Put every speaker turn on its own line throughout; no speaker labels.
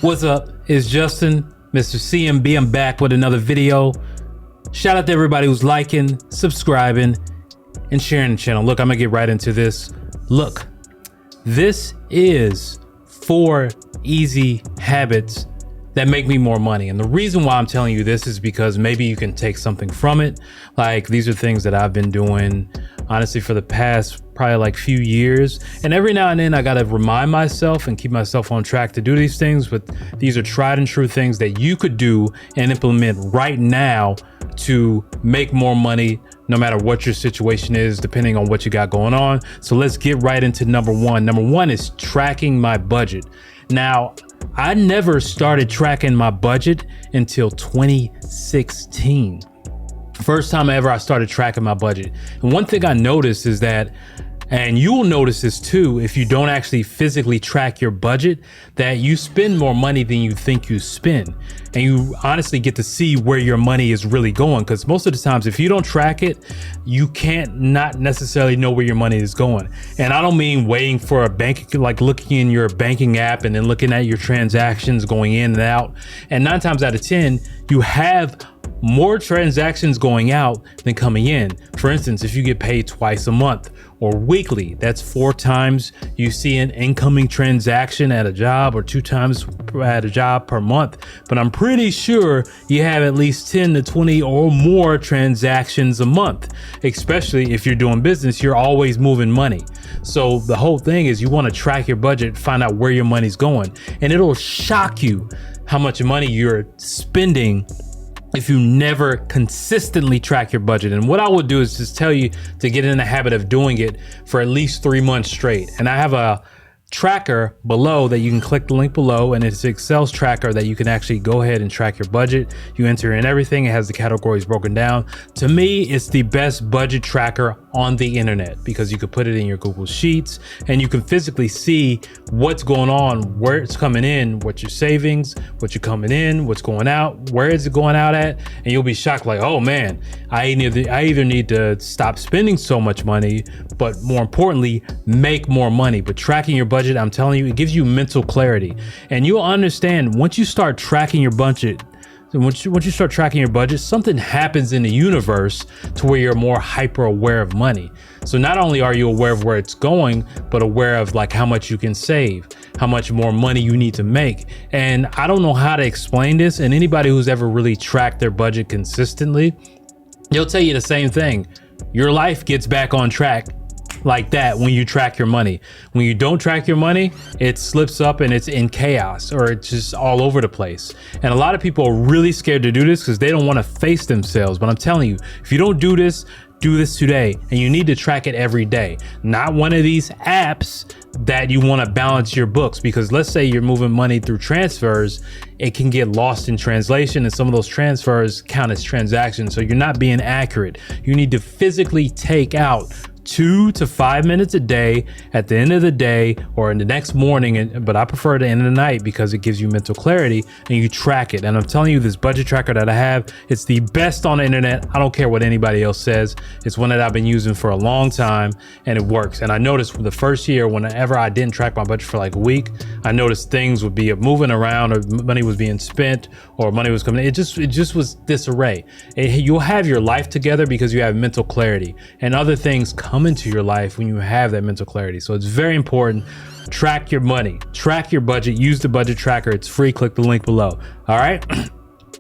What's up? It's Justin, Mr. CMB. I'm back with another video. Shout out to everybody who's liking, subscribing, and sharing the channel. Look, I'm gonna get right into this. Look, this is 4 easy habits that make me more money. And the reason why I'm telling you this is because maybe you can take something from it. Like, these are things that I've been doing, honestly, for the past probably like few years. And every now and then I gotta remind myself and keep myself on track to do these things. But these are tried and true things that you could do and implement right now to make more money, no matter what your situation is, depending on what you got going on. So let's get right into number one. Number one is tracking my budget. Now, I never started tracking my budget until 2016. First time ever I started tracking my budget. And one thing I noticed is that, and you'll notice this too, if you don't actually physically track your budget, that you spend more money than you think you spend. And you honestly get to see where your money is really going. Because most of the times, if you don't track it, you can't not necessarily know where your money is going. And I don't mean waiting for a bank, like looking in your banking app and then looking at your transactions going in and out. And 9 times out of 10, you have more transactions going out than coming in. For instance, if you get paid twice a month or weekly, that's 4 times you see an incoming transaction at a job, or 2 times at a job per month. But I'm pretty sure you have at least 10 to 20 or more transactions a month, especially if you're doing business. You're always moving money. So the whole thing is you want to track your budget, find out where your money's going, and it'll shock you how much money you're spending if you never consistently track your budget. And what I would do is just tell you to get in the habit of doing it for at least 3 months straight. And I have a tracker below that you can click the link below, and it's an Excel's tracker that you can actually go ahead and track your budget. You enter in everything. It has the categories broken down. To me, it's the best budget tracker on the internet because you could put it in your Google Sheets and you can physically see what's going on, where it's coming in, what your savings, what you're coming in, what's going out, where is it going out at, and you'll be shocked like, oh man, I either need to stop spending so much money, but more importantly, make more money. But tracking your budget, I'm telling you, it gives you mental clarity. And you'll understand once you start tracking your budget, once you start tracking your budget, something happens in the universe to where you're more hyper aware of money. So not only are you aware of where it's going, but aware of like how much you can save, how much more money you need to make. And I don't know how to explain this. And anybody who's ever really tracked their budget consistently, they'll tell you the same thing. Your life gets back on track like that when you track your money. When you don't track your money, it slips up and it's in chaos, or it's just all over the place. And a lot of people are really scared to do this because they don't want to face themselves. But I'm telling you, if you don't do this today, and you need to track it every day. Not one of these apps that you want to balance your books, because let's say you're moving money through transfers, it can get lost in translation, and some of those transfers count as transactions. So you're not being accurate. You need to physically take out 2 to 5 minutes a day at the end of the day or in the next morning, but I prefer the end of the night because it gives you mental clarity and you track it. And I'm telling you, this budget tracker that I have, it's the best on the internet. I don't care what anybody else says. It's one that I've been using for a long time and it works. And I noticed from the first year, whenever I didn't track my budget for like a week, I noticed things would be moving around, or money was being spent, or money was coming. It just was disarray. You'll have your life together because you have mental clarity, and other things come into your life when you have that mental clarity. So it's very important. Track your money, track your budget, use the budget tracker. It's free. Click the link below. All right.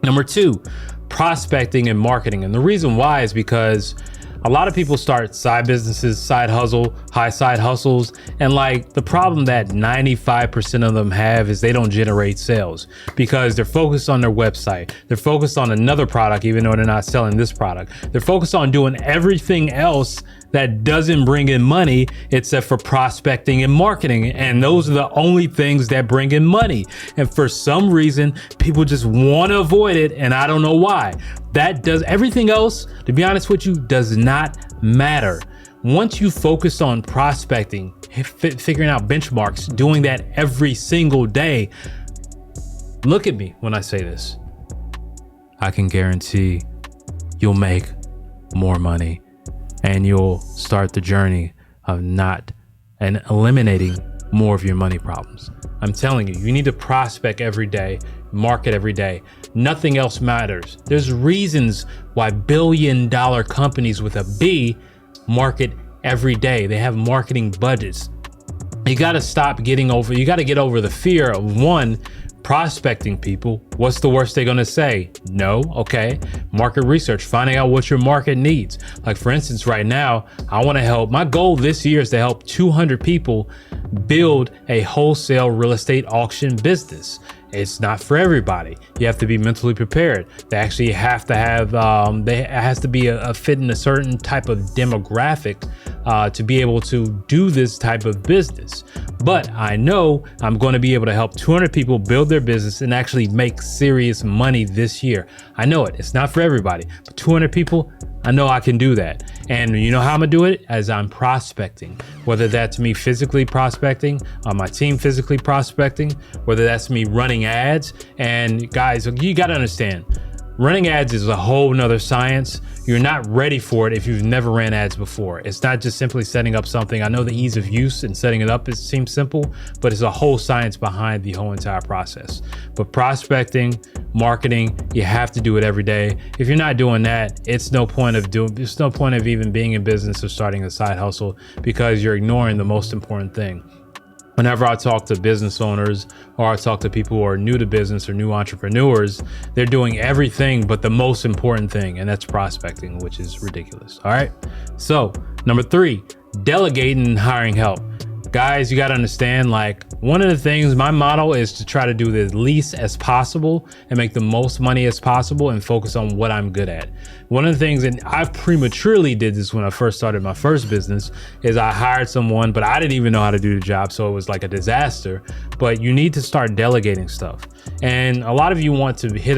Number 2, prospecting and marketing. And the reason why is because a lot of people start side businesses, side hustles. And like the problem that 95% of them have is they don't generate sales because they're focused on their website. They're focused on another product, even though they're not selling this product. They're focused on doing everything else that doesn't bring in money except for prospecting and marketing. And those are the only things that bring in money. And for some reason, people just want to avoid it. And I don't know why. That does everything else, to be honest with you, does not matter. Once you focus on prospecting, figuring out benchmarks, doing that every single day, look at me when I say this. I can guarantee you'll make more money and you'll start the journey of not and eliminating more of your money problems. I'm telling you, you need to prospect every day, market every day. Nothing else matters. There's reasons why billion-dollar companies with a B market every day. They have marketing budgets. You got to get over the fear of, one, prospecting people. What's the worst they're going to say? No. Okay. Market research, finding out what your market needs. Like, for instance, right now, my goal this year is to help 200 people build a wholesale real estate auction business. It's not for everybody. You have to be mentally prepared. They actually have to have, it has to be a fit in a certain type of demographic to be able to do this type of business. But I know I'm going to be able to help 200 people build their business and actually make serious money this year. I know it. It's not for everybody, but 200 people, I know I can do that. And you know how I'm gonna do it? As I'm prospecting, whether that's me physically prospecting, my team physically prospecting, whether that's me running ads. And guys, you gotta understand, running ads is a whole nother science. You're not ready for it if you've never ran ads before. It's not just simply setting up something. I know the ease of use and setting it up, it seems simple, but it's a whole science behind the whole entire process. But prospecting, marketing, you have to do it every day. If you're not doing that, there's no point of even being in business or starting a side hustle, because you're ignoring the most important thing. Whenever I talk to business owners, or I talk to people who are new to business or new entrepreneurs, they're doing everything but the most important thing, and that's prospecting, which is ridiculous. All right. So number 3, delegating and hiring help. Guys, you got to understand, like, one of the things, my motto is to try to do the least as possible and make the most money as possible and focus on what I'm good at. One of the things, and I prematurely did this when I first started my first business, is I hired someone, but I didn't even know how to do the job. So it was like a disaster. But you need to start delegating stuff. And a lot of you want to hit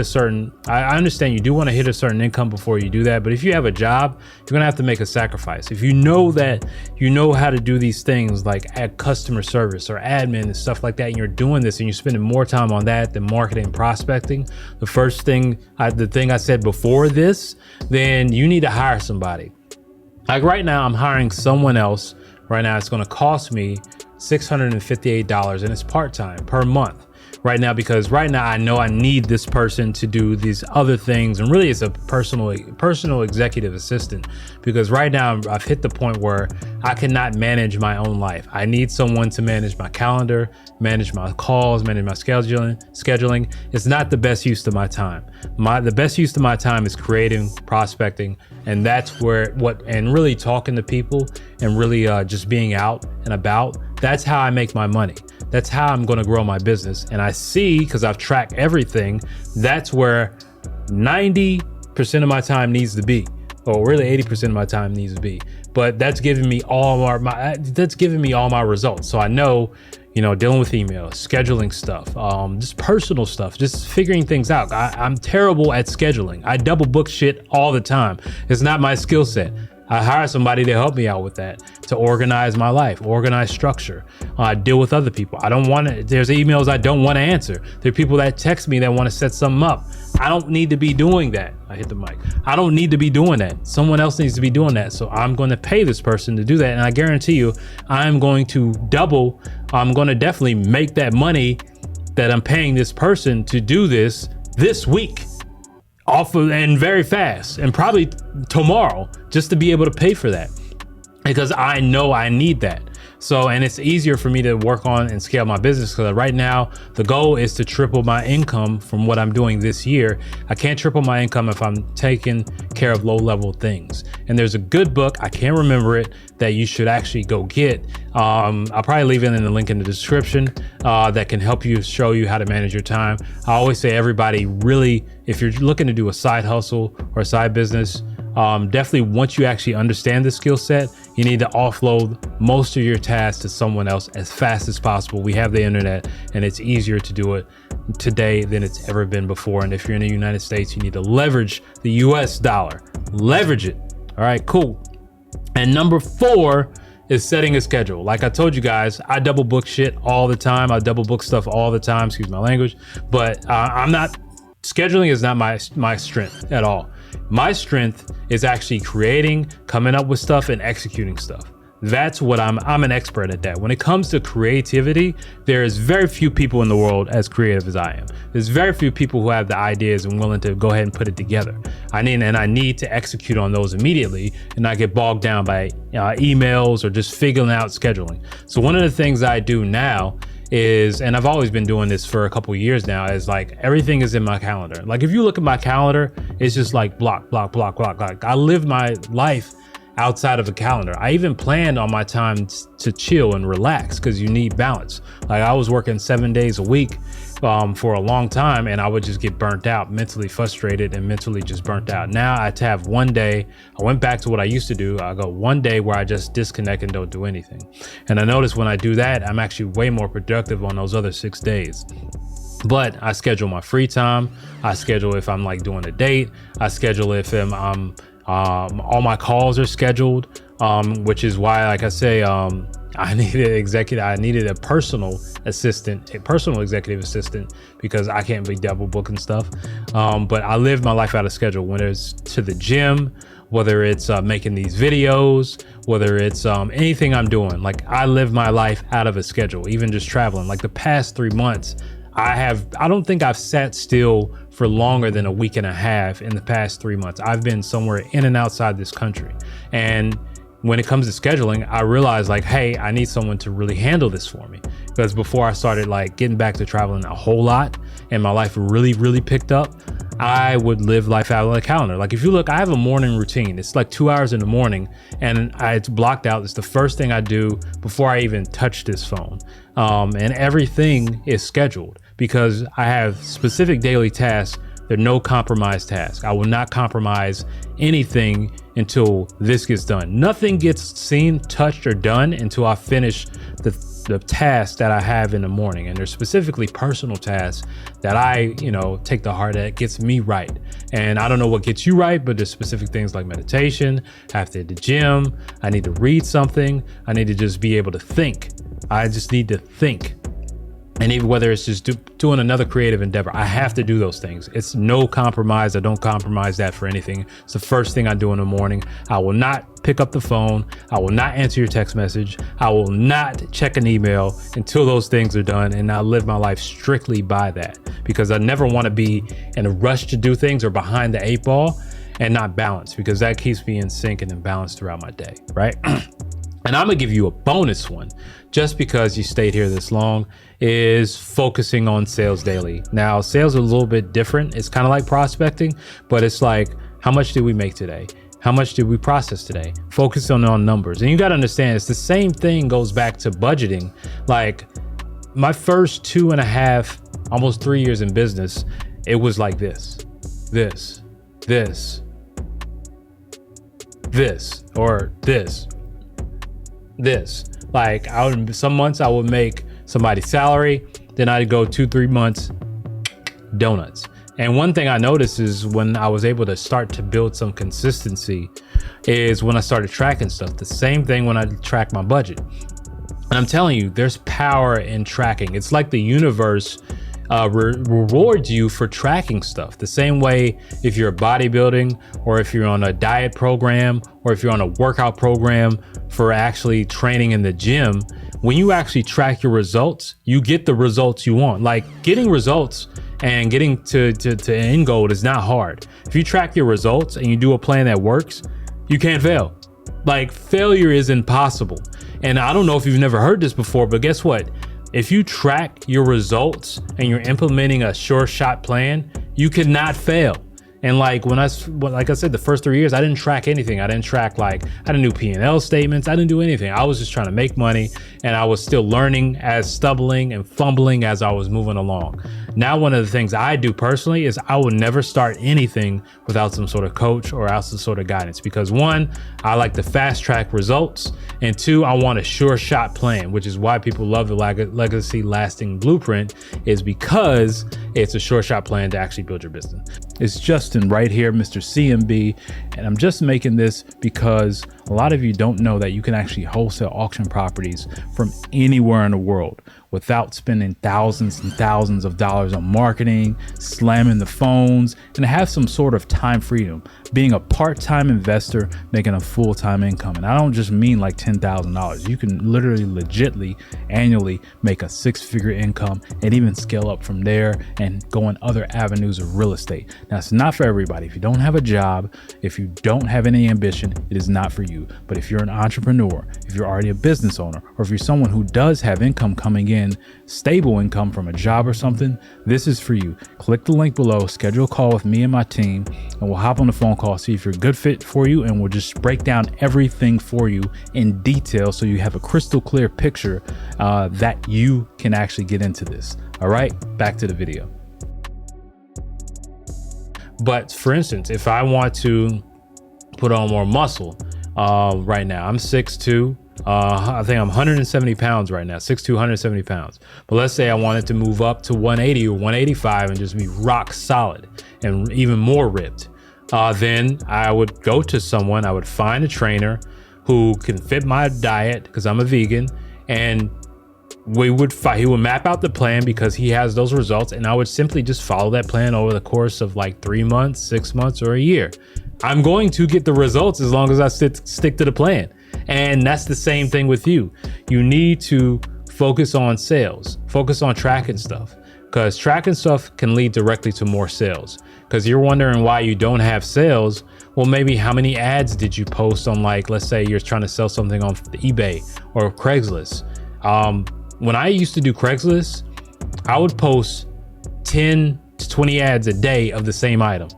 I understand you do want to hit a certain income before you do that. But if you have a job, you're going to have to make a sacrifice. If you know that you know how to do these things like at customer service or admin and stuff like that, and you're doing this and you're spending more time on that than marketing and prospecting, the thing I said before this, then you need to hire somebody. Like right now, I'm hiring someone else. Right now, it's going to cost me $658, and it's part-time per month right now, because right now I know I need this person to do these other things, and really it's a personal executive assistant, because right now I've hit the point where I cannot manage my own life. I need someone to manage my calendar, manage my calls, manage my scheduling. It's not the best use of my time. The best use of my time is creating, prospecting, and that's and really talking to people and really just being out and about. That's how I make my money. That's how I'm going to grow my business. And I see, because I've tracked everything, that's where 90% of my time needs to be, or really 80% of my time needs to be. But that's giving me all my results. So I know, dealing with emails, scheduling stuff, just personal stuff, just figuring things out. I'm terrible at scheduling. I double book shit all the time. It's not my skill set. I hire somebody to help me out with that, to organize my life, organize structure, deal with other people. There's emails I don't want to answer. There are people that text me that want to set something up. I don't need to be doing that. I hit the mic. I don't need to be doing that. Someone else needs to be doing that. So I'm going to pay this person to do that. And I guarantee you, I'm going to definitely make that money that I'm paying this person to do this week. And very fast, and probably tomorrow, just to be able to pay for that, because I know I need that. So, and it's easier for me to work on and scale my business, because right now the goal is to triple my income from what I'm doing this year. I can't triple my income if I'm taking care of low level things. And there's a good book, I can't remember it, that you should actually go get. I'll probably leave it in the link in the description, that can help you, show you how to manage your time. I always say, everybody, really, if you're looking to do a side hustle or a side business, definitely once you actually understand the skill set, you need to offload most of your tasks to someone else as fast as possible. We have the internet, and it's easier to do it today than it's ever been before. And if you're in the United States, you need to leverage the US dollar. Leverage it. All right, cool. And number 4 is setting a schedule. Like I told you guys, I double book shit all the time. I double book stuff all the time, excuse my language, but scheduling is not my strength at all. My strength is actually creating, coming up with stuff, and executing stuff. That's what I'm an expert at that. When it comes to creativity, there is very few people in the world as creative as I am. There's very few people who have the ideas and willing to go ahead and put it together. I need to execute on those immediately and not get bogged down by emails or just figuring out scheduling. So one of the things I do now is, and I've always been doing this for a couple of years now, is like everything is in my calendar. Like if you look at my calendar, it's just like block. Like I live my life outside of a calendar. I even planned on my time to chill and relax because you need balance. Like I was working 7 days a week for a long time, and I would just get burnt out, mentally frustrated and mentally just burnt out. Now I have one day, I went back to what I used to do. I go one day where I just disconnect and don't do anything. And I notice when I do that, I'm actually way more productive on those other 6 days. But I schedule my free time. I schedule if I'm like doing a date. I schedule if I'm all my calls are scheduled, which is why, like I say, I needed a personal executive assistant because I can't be double booking stuff. But I live my life out of schedule, whether it's to the gym, whether it's making these videos, whether it's anything I'm doing. Like I live my life out of a schedule, even just traveling. Like the past 3 months, I don't think I've sat still for longer than a week and a half in the past 3 months. I've been somewhere in and outside this country. And when it comes to scheduling, I realized like, hey, I need someone to really handle this for me. Because before I started like getting back to traveling a whole lot and my life really, really picked up, I would live life out of the calendar. Like if you look, I have a morning routine. It's like 2 hours in the morning and it's blocked out. It's the first thing I do before I even touch this phone. And everything is scheduled because I have specific daily tasks. They're no compromise tasks. I will not compromise anything until this gets done. Nothing gets seen, touched, or done until I finish the tasks that I have in the morning. And they're specifically personal tasks that I, take the heart at, gets me right. And I don't know what gets you right, but there's specific things like meditation, I have to hit the gym, I need to read something, I need to just be able to think. I just need to think. And even whether it's just doing another creative endeavor, I have to do those things. It's no compromise. I don't compromise that for anything. It's the first thing I do in the morning. I will not pick up the phone. I will not answer your text message. I will not check an email until those things are done. And I live my life strictly by that because I never want to be in a rush to do things or behind the 8 ball and not balanced, because that keeps me in sync and in balance throughout my day, right? And I'm gonna give you a bonus one, just because you stayed here this long, is focusing on sales daily. Now, sales are a little bit different. It's kind of like prospecting, but it's like, how much did we make today? How much did we process today? Focus on numbers. And you gotta understand, it's the same thing goes back to budgeting. Like my first 2.5, almost 3 years in business, it was like this, or this. Like some months I would make somebody's salary, then I'd go 2-3 months donuts. And one thing I noticed is when I was able to start to build some consistency is when I started tracking stuff. The same thing when I track my budget. And I'm telling you, there's power in tracking. It's like the universe rewards you for tracking stuff. The same way if you're bodybuilding, or if you're on a diet program, or if you're on a workout program for actually training in the gym, when you actually track your results, you get the results you want. Like getting results and getting to end goal is not hard. If you track your results and you do a plan that works, you can't fail. Like failure is impossible. And I don't know if you've never heard this before, but guess what? If you track your results and you're implementing a sure shot plan, you cannot fail. And like like I said, the first 3 years, I didn't track anything. I didn't track I didn't do P&L statements. I didn't do anything. I was just trying to make money, and I was still learning, as stumbling and fumbling as I was moving along. Now, one of the things I do personally is I will never start anything without some sort of coach or else some sort of guidance, because 1, I like to fast track results, and 2, I want a sure shot plan, which is why people love the legacy lasting blueprint, is because it's a sure shot plan to actually build your business. It's Justin right here, Mr. CMB, and I'm just making this because a lot of you don't know that you can actually wholesale auction properties from anywhere in the world. without spending thousands and thousands of dollars on marketing, slamming the phones, and have some sort of time freedom, being a part-time investor, making a full-time income. And I don't just mean like $10,000. You can literally legitly annually make a six-figure income and even scale up from there and go in other avenues of real estate. Now, it's not for everybody. If you don't have a job, if you don't have any ambition, it is not for you. But if you're an entrepreneur, if you're already a business owner, or if you're someone who does have income coming in, stable income from a job or something, this is for you. Click the link below, schedule a call with me and my team, and we'll hop on the phone call, see if you're a good fit for you, and we'll just break down everything for you in detail so you have a crystal clear picture that you can actually get into this. All right, back to the video. But for instance, if I want to put on more muscle, right now I'm 6'2". I think I'm 170 pounds right now, 6'2", 170 pounds. But let's say I wanted to move up to 180 or 185 and just be rock solid and even more ripped. Then I would go to someone, I would find a trainer who can fit my diet because I'm a vegan, and he would map out the plan because he has those results, and I would simply just follow that plan over the course of like 3 months, 6 months, or a year. I'm going to get the results as long as I stick to the plan. And that's the same thing with you. You need to focus on sales, focus on tracking stuff, because tracking stuff can lead directly to more sales. Because you're wondering why you don't have sales. Well, maybe how many ads did you post on, like, let's say you're trying to sell something on eBay or Craigslist. When I used to do Craigslist, I would post 10 to 20 ads a day of the same item.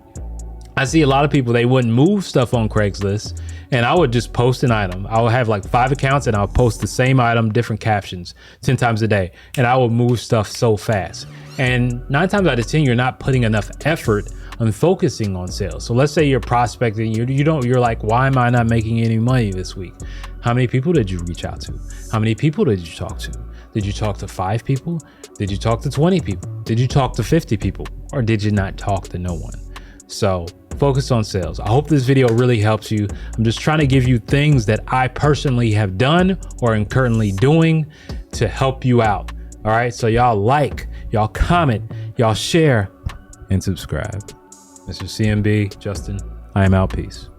I see a lot of people, they wouldn't move stuff on Craigslist, and I would just post an item. I would have like 5 accounts and I'll post the same item, different captions 10 times a day. And I would move stuff so fast. And 9 times out of 10, you're not putting enough effort on focusing on sales. So let's say you're prospecting, you're like, why am I not making any money this week? How many people did you reach out to? How many people did you talk to? Did you talk to 5 people? Did you talk to 20 people? Did you talk to 50 people? Or did you not talk to no one? So focus on sales. I hope this video really helps you. I'm just trying to give you things that I personally have done or am currently doing to help you out. All right. So y'all like, y'all comment, y'all share, and subscribe. Mr. CMB, Justin, I am out. Peace.